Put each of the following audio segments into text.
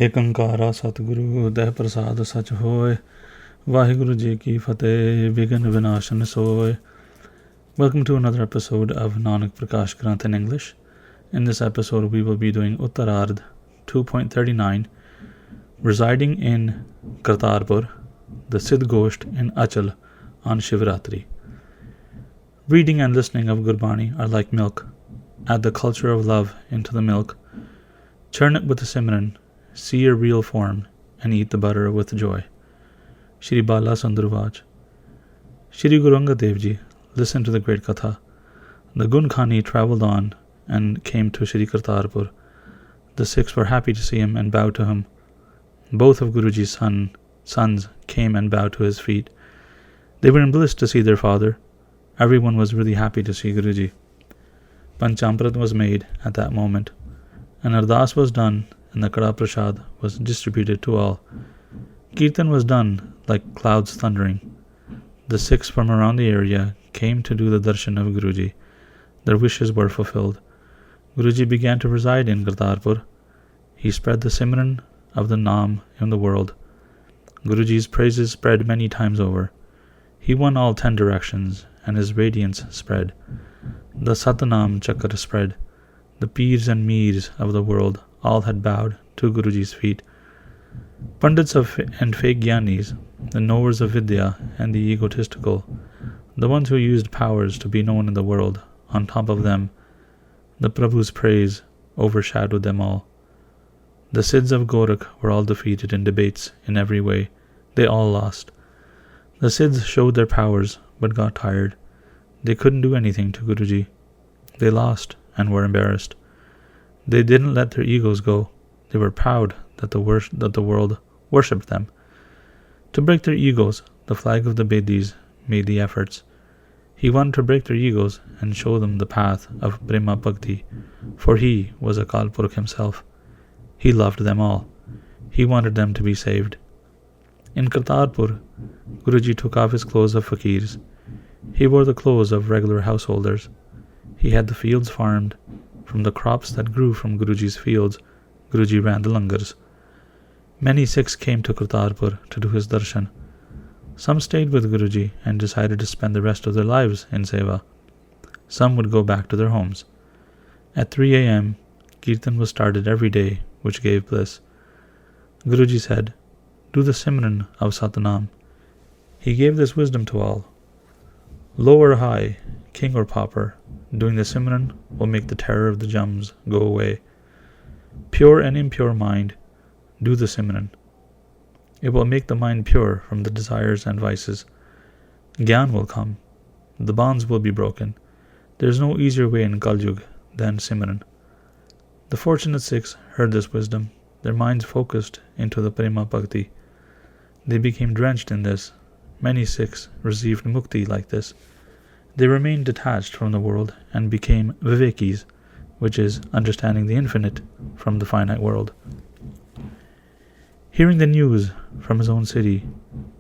ਏਕ ਓਂਕਾਰਾ ਸਤਿਗੁਰੂ ਦਹਿ ਪ੍ਰਸਾਦ ਸਚ ਹੋਏ। Waheguru Ji ki Fateh, Vighan Vinashan Soy. Welcome to another episode of Nanak Prakash Granth in English. In this episode, we will be doing Uttaraardh 2.39, residing in Kartarpur, the Sidh Gosht in Achal on Shivratri. Reading and listening of Gurbani are like milk. Add the culture of love into the milk. Churn it with the Simran, see your real form, and eat the butter with joy. Shri Bala Sundarvaj. Shri Guru Angad Dev Ji listened to the great Katha. The Gunkhani travelled on and came to Shri Kartarpur. The Sikhs were happy to see him and bowed to him. Both of Guruji's sons came and bowed to his feet. They were in bliss to see their father. Everyone was really happy to see Guruji. Panchamrit was made at that moment. An ardas was done and the Kada Prasad was distributed to all. Kirtan was done like clouds thundering. The Sikhs from around the area came to do the darshan of Guruji. Their wishes were fulfilled. Guruji began to reside in Kartarpur. He spread the Simran of the Naam in the world. Guruji's praises spread many times over. He won all 10 directions, and his radiance spread. The Satnam chakra spread. The Peers and Meers of the world all had bowed to Guruji's feet. Pandits and fake Gyanis, the knowers of Vidya and the egotistical, the ones who used powers to be known in the world, on top of them, the Prabhu's praise overshadowed them all. The Siddhs of Gorakh were all defeated in debates in every way. They all lost. The Siddhs showed their powers, but got tired. They couldn't do anything to Guruji. They lost and were embarrassed. They didn't let their egos go. They were proud that the world worshipped them. To break their egos, the flag of the Bedis made the efforts. He wanted to break their egos and show them the path of Prema Bhakti, for he was Akal Purukh himself. He loved them all. He wanted them to be saved. In Kartarpur, Guruji took off his clothes of fakirs. He wore the clothes of regular householders. He had the fields farmed. From the crops that grew from Guruji's fields, Guruji ran the langars. Many Sikhs came to Kartarpur to do his darshan. Some stayed with Guruji and decided to spend the rest of their lives in Seva. Some would go back to their homes. At 3 a.m., Kirtan was started every day, which gave bliss. Guruji said, "Do the Simran of Satnam." He gave this wisdom to all. Low or high, king or pauper, doing the Simran will make the terror of the jums go away. Pure and impure mind, do the Simran. It will make the mind pure from the desires and vices. Gyan will come. The bonds will be broken. There is no easier way in Kaljug than Simran. The fortunate Sikhs heard this wisdom. Their minds focused into the Prema Bhakti. They became drenched in this. Many Sikhs received mukti like this. They remained detached from the world and became vivekis, which is understanding the infinite from the finite world. Hearing the news from his own city,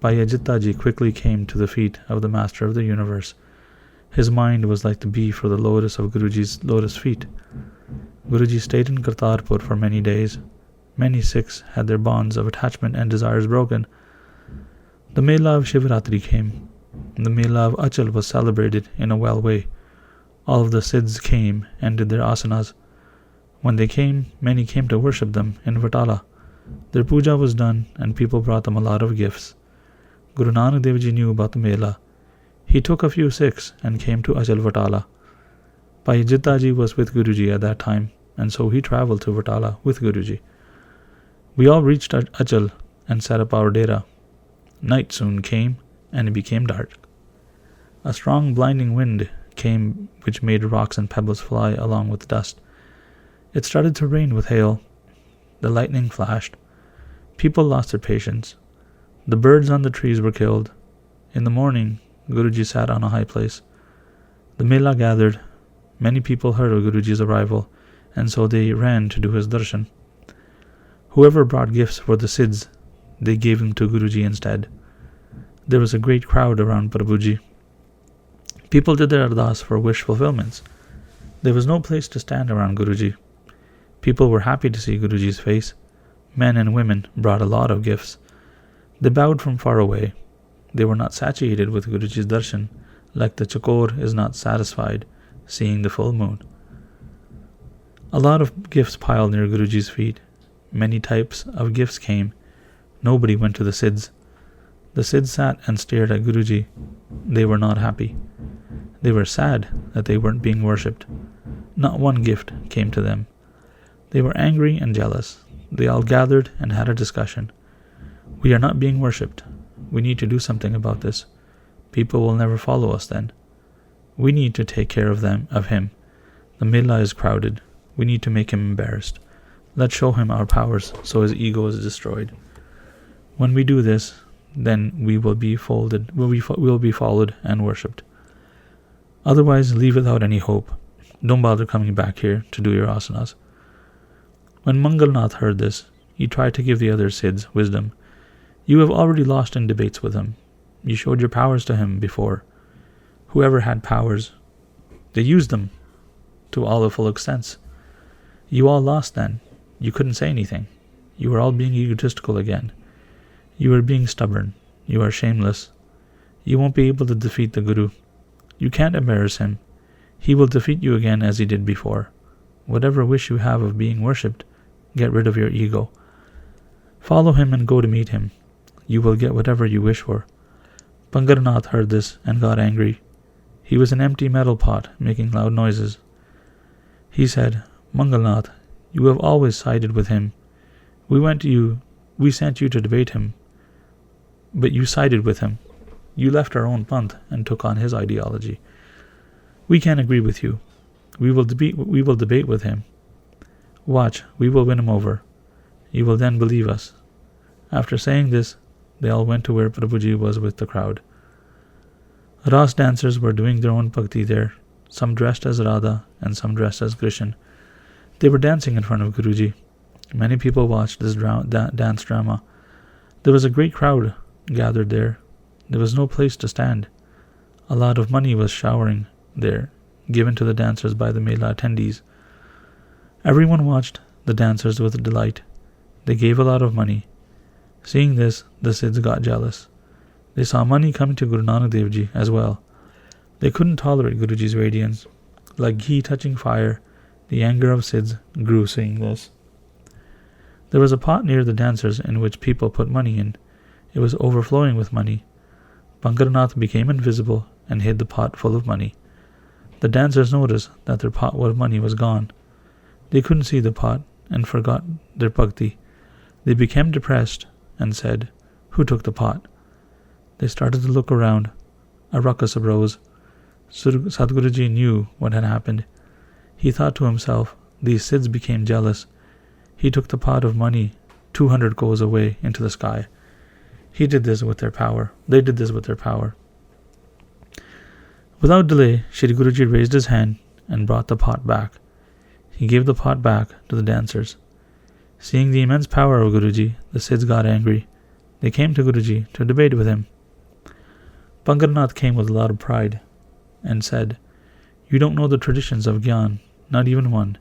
Bhai quickly came to the feet of the Master of the Universe. His mind was like the bee for the lotus of Guruji's lotus feet. Guruji stayed in Kartarpur for many days. Many Sikhs had their bonds of attachment and desires broken. The Mela of Shivratri came. The Mela of Achal was celebrated in a well way. All of the Siddhs came and did their asanas. When they came, many came to worship them in Vatala. Their puja was done and people brought them a lot of gifts. Guru Nanak Dev Ji knew about the Mela. He took a few Sikhs and came to Achal Vatala. Bhai Ji was with Guruji at that time, and so he travelled to Vatala with Guruji. We all reached Achal and set up our dera. Night soon came and it became dark. A strong blinding wind came which made rocks and pebbles fly along with dust. It started to rain with hail. The lightning flashed. People lost their patience. The birds on the trees were killed. In the morning, Guruji sat on a high place. The Mela gathered. Many people heard of Guruji's arrival, and so they ran to do his darshan. Whoever brought gifts for the Siddhs, they gave them to Guruji instead. There was a great crowd around Prabhuji. People did their ardas for wish fulfillments. There was no place to stand around Guruji. People were happy to see Guruji's face. Men and women brought a lot of gifts. They bowed from far away. They were not satiated with Guruji's darshan, like the chakor is not satisfied seeing the full moon. A lot of gifts piled near Guruji's feet. Many types of gifts came. Nobody went to the Sidhs. The Sidhs sat and stared at Guruji. They were not happy. They were sad that they weren't being worshipped. Not one gift came to them. They were angry and jealous. They all gathered and had a discussion. We are not being worshipped. We need to do something about this. People will never follow us then. We need to take care of him. The Mela is crowded. We need to make him embarrassed. Let's show him our powers so his ego is destroyed. When we do this, then we will be followed and worshipped. Otherwise, leave without any hope. Don't bother coming back here to do your asanas. When Mangalnath heard this, he tried to give the other Sidhs wisdom. You have already lost in debates with him. You showed your powers to him before. Whoever had powers, they used them to all the full extents. You all lost then. You couldn't say anything. You were all being egotistical again. You were being stubborn. You are shameless. You won't be able to defeat the Guru. You can't embarrass him. He will defeat you again as he did before. Whatever wish you have of being worshipped, get rid of your ego. Follow him and go to meet him. You will get whatever you wish for. Pangarnath heard this and got angry. He was an empty metal pot making loud noises. He said, Mangalnath, you have always sided with him. We sent you to debate him, but you sided with him. You left our own panth and took on his ideology. We can't agree with you. We will debate with him. Watch, we will win him over. You will then believe us. After saying this, they all went to where Prabhuji was with the crowd. Ras dancers were doing their own bhakti there, some dressed as Radha and some dressed as Krishna. They were dancing in front of Guruji. Many people watched this dance drama. There was a great crowd gathered there. There was no place to stand. A lot of money was showering there, given to the dancers by the Mela attendees. Everyone watched the dancers with delight. They gave a lot of money. Seeing this, the Sidhs got jealous. They saw money coming to Guru Nanak Dev Ji as well. They couldn't tolerate Guruji's radiance. Like ghee touching fire, the anger of Sidhs grew seeing this. There was a pot near the dancers in which people put money in. It was overflowing with money. Pangarnath became invisible and hid the pot full of money. The dancers noticed that their pot of money was gone. They couldn't see the pot and forgot their bhakti. They became depressed and said, Who took the pot? They started to look around. A ruckus arose. Sadhguruji knew what had happened. He thought to himself, these Sidhs became jealous. He took the pot of money 200 goes away into the sky. He did this with their power. They did this with their power. Without delay, Shri Guruji raised his hand and brought the pot back. He gave the pot back to the dancers. Seeing the immense power of Guruji, the Sidhs got angry. They came to Guruji to debate with him. Pangarnath came with a lot of pride and said, You don't know the traditions of Gyan, not even one.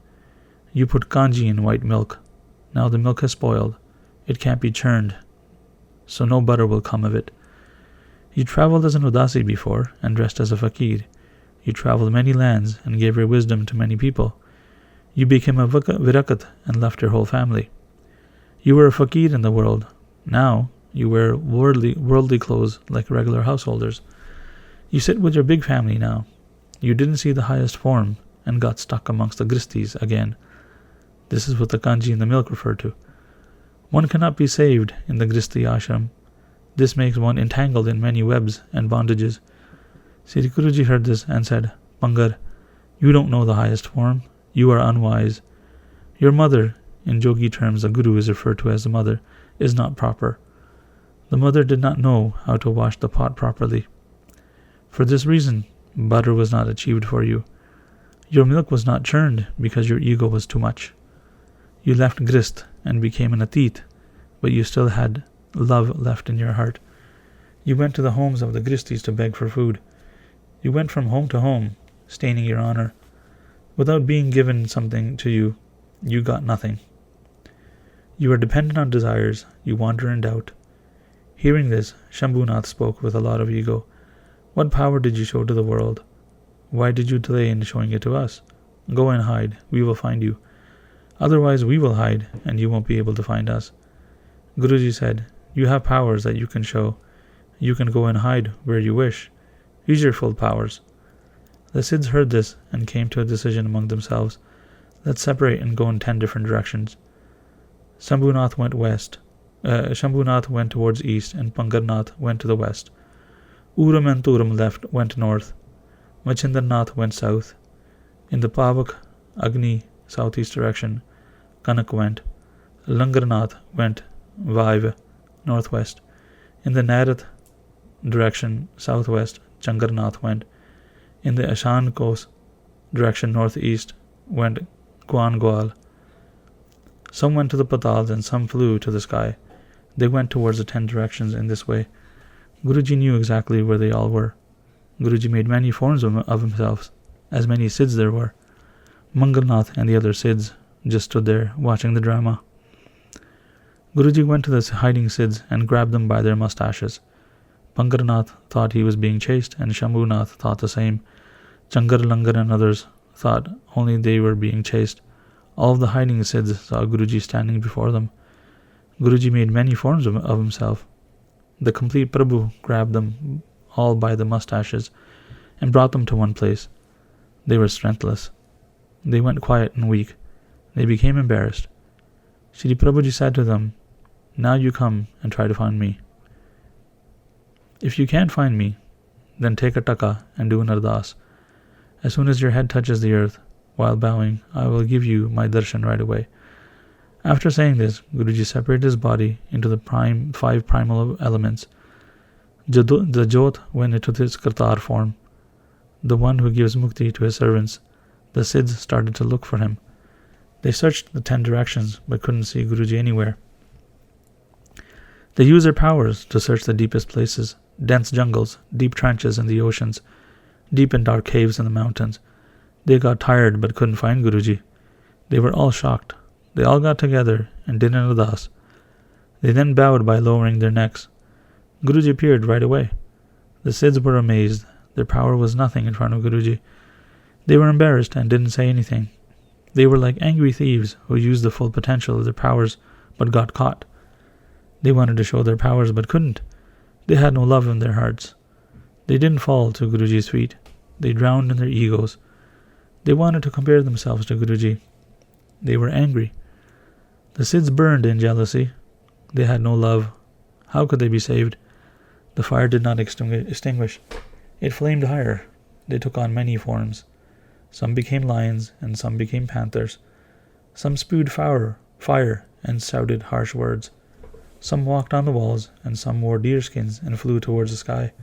You put kanji in white milk. Now the milk has spoiled. It can't be churned, so no butter will come of it. You traveled as an Udasi before and dressed as a fakir. You traveled many lands and gave your wisdom to many people. You became a virakat and left your whole family. You were a fakir in the world. Now you wear worldly clothes like regular householders. You sit with your big family now. You didn't see the highest form and got stuck amongst the gristis again. This is what the kanji and the milk refer to. One cannot be saved in the gristi ashram. This makes one entangled in many webs and bondages. Sri Guruji heard this and said, Pangar, you don't know the highest form. You are unwise. Your mother, in Jogi terms the Guru is referred to as the mother, is not proper. The mother did not know how to wash the pot properly. For this reason, butter was not achieved for you. Your milk was not churned because your ego was too much. You left grist and became an atit, but you still had love left in your heart. You went to the homes of the gristis to beg for food. You went from home to home, staining your honor. Without being given something to you, you got nothing. You are dependent on desires, you wander in doubt. Hearing this, Shambhunath spoke with a lot of ego. What power did you show to the world? Why did you delay in showing it to us? Go and hide, we will find you. Otherwise we will hide, and you won't be able to find us. Guruji said, you have powers that you can show. You can go and hide where you wish. Use your full powers. The Siddhs heard this and came to a decision among themselves. Let's separate and go in 10 different directions. Shambhunath went towards east, and Pangarnath went to the west. Uram and Turam went north. Machindranath went south. In the Pavak, Agni, southeast direction, Kanak went. Langarnath went Vaiva, northwest. In the Narrated direction, southwest, Changarnath went. In the Ashan coast direction, northeast, went Gwal. Some went to the Patals and some flew to the sky. They went towards the 10 directions in this way. Guruji knew exactly where they all were. Guruji made many forms of himself, as many Siddhs there were. Mangalnath and the other Siddhs just stood there, watching the drama. Guruji went to the hiding Siddhs and grabbed them by their mustaches. Pangarnath thought he was being chased, and Shambhunath thought the same. Changar, Langar and others thought only they were being chased. All of the hiding Siddhs saw Guruji standing before them. Guruji made many forms of himself. The complete Prabhu grabbed them all by the mustaches and brought them to one place. They were strengthless. They went quiet and weak. They became embarrassed. Shri Prabhuji said to them, now you come and try to find me. If you can't find me, then take a taka and do an ardas. As soon as your head touches the earth, while bowing, I will give you my darshan right away. After saying this, Guruji separated his body into the 5 primal elements. The Jot went into his Kartar form, the one who gives mukti to his servants. The Siddhs started to look for him. They searched the 10 directions, but couldn't see Guruji anywhere. They used their powers to search the deepest places, dense jungles, deep trenches in the oceans, deep and dark caves in the mountains. They got tired but couldn't find Guruji. They were all shocked. They all got together and did an ardas. They then bowed by lowering their necks. Guruji appeared right away. The Siddhs were amazed. Their power was nothing in front of Guruji. They were embarrassed and didn't say anything. They were like angry thieves who used the full potential of their powers but got caught. They wanted to show their powers but couldn't. They had no love in their hearts. They didn't fall to Guruji's feet. They drowned in their egos. They wanted to compare themselves to Guruji. They were angry. The Siddhs burned in jealousy. They had no love. How could they be saved? The fire did not extinguish. It flamed higher. They took on many forms. Some became lions and some became panthers. Some spewed fire and shouted harsh words. Some walked on the walls and some wore deerskins and flew towards the sky.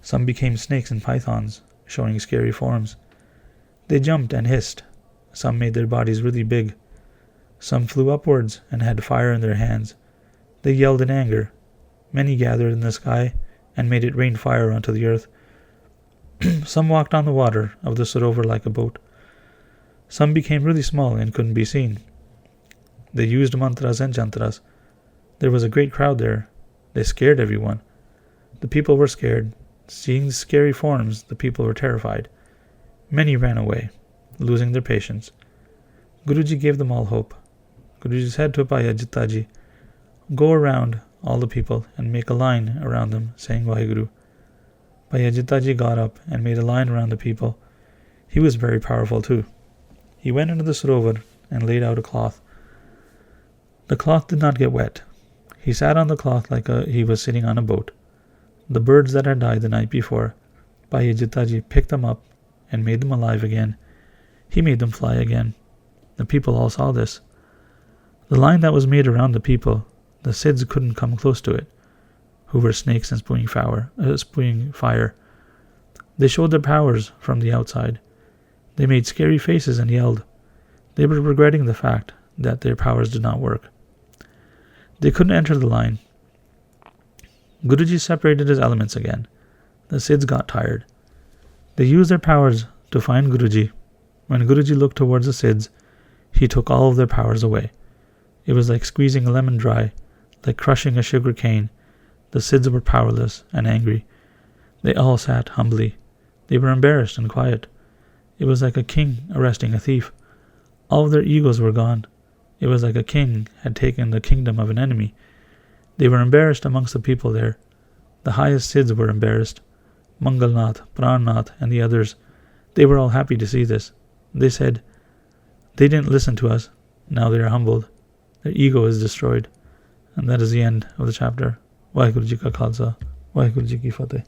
Some became snakes and pythons, showing scary forms. They jumped and hissed. Some made their bodies really big. Some flew upwards and had fire in their hands. They yelled in anger. Many gathered in the sky and made it rain fire onto the earth. Some walked on the water of the Sarovar like a boat. Some became really small and couldn't be seen. They used mantras and jantras. There was a great crowd there. They scared everyone. The people were scared. Seeing the scary forms, the people were terrified. Many ran away, losing their patience. Guruji gave them all hope. Guruji said to Bhai Ajitaji, go around all the people and make a line around them, saying Waheguru. Bhai Ajitaji got up and made a line around the people. He was very powerful too. He went into the Sarovar and laid out a cloth. The cloth did not get wet. He sat on the cloth like he was sitting on a boat. The birds that had died the night before, Bhai Ajitaji picked them up and made them alive again. He made them fly again. The people all saw this. The line that was made around the people, the Siddhs couldn't come close to it, who were snakes and spewing fire. They showed their powers from the outside. They made scary faces and yelled. They were regretting the fact that their powers did not work. They couldn't enter the line. Guruji separated his elements again. The Siddhs got tired. They used their powers to find Guruji. When Guruji looked towards the Siddhs, he took all of their powers away. It was like squeezing a lemon dry, like crushing a sugar cane. The Sidhs were powerless and angry. They all sat humbly. They were embarrassed and quiet. It was like a king arresting a thief. All of their egos were gone. It was like a king had taken the kingdom of an enemy. They were embarrassed amongst the people there. The highest Sidhs were embarrassed. Mangalnath, Prannath, and the others. They were all happy to see this. They said, they didn't listen to us. Now they are humbled. Their ego is destroyed. And that is the end of the chapter. Waheguru Ji Ka Khalsa. Waheguru Ji Ki Fateh.